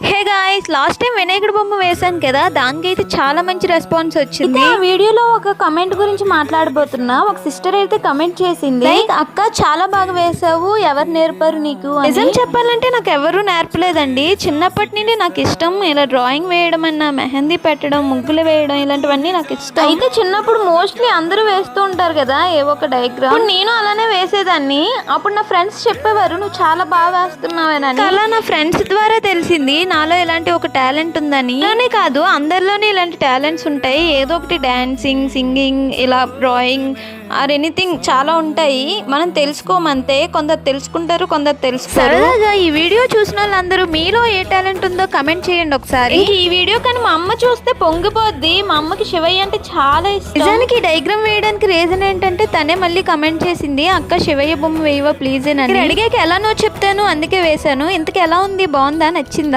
Hey guys, last time వినాయకుడి బొమ్మ వేసాను కదా, దానికైతే చాలా మంచి రెస్పాన్స్ వచ్చింది. ఆ వీడియోలో ఒక కమెంట్ గురించి మాట్లాడబోతున్నా. ఒక సిస్టర్ అయితే కమెంట్ చేసింది, అక్క చాలా బాగా వేసావు, ఎవరు నేర్పారు నీకు అని. నిజం చెప్పాలంటే నాకు ఎవరు నేర్పలేదండి. చిన్నప్పటి నుండి నాకు ఇష్టం ఇలా డ్రాయింగ్ వేయడం అన్న, మెహందీ పెట్టడం, ముగ్గులు వేయడం ఇలాంటివన్నీ నాకు ఇష్టం. అయితే చిన్నప్పుడు మోస్ట్లీ అందరూ వేస్తూ ఉంటారు కదా ఏవో ఒక డయాగ్రామ్. నేను అలానే వేసేదాన్ని. అప్పుడు నా ఫ్రెండ్స్ చెప్పేవారు నువ్వు చాలా బాగా వేస్తున్నావని. అలా నా ఫ్రెండ్స్ ద్వారా తెలిసింది నాలో ఇలాంటి ఒక టాలెంట్ ఉందని. అలానే కాదు, అందరిలోనే ఇలాంటి టాలెంట్స్ ఉంటాయి. ఏదో ఒకటి డాన్సింగ్, సింగింగ్, ఇలా డ్రాయింగ్ ఆర్ ఎనీథింగ్ చాలా ఉంటాయి. మనం తెలుసుకోమంతే. కొందరు తెలుసుకుంటారు, కొందరు తెలుసుకోరు. సరదాగా ఈ వీడియో చూసిన వాళ్ళందరూ మీలో ఏ టాలెంట్ ఉందో కమెంట్ చేయండి ఒకసారి. ఈ వీడియో కానీ మా అమ్మ చూస్తే పొంగిపోద్ది. మా అమ్మకి శివయ్య అంటే చాలా ఇష్టం. నిజానికి డయాగ్రామ్ వేయడానికి రీజన్ ఏంటంటే తనే మళ్ళీ కమెంట్ చేసింది, అక్క శివయ్య బొమ్మ వేయవా ప్లీజ్ అని. అడిగాక ఎలానో చెప్తాను, అందుకే వేశాను. ఇంతకు ఎలా ఉంది, బాగుందా, నచ్చిందా?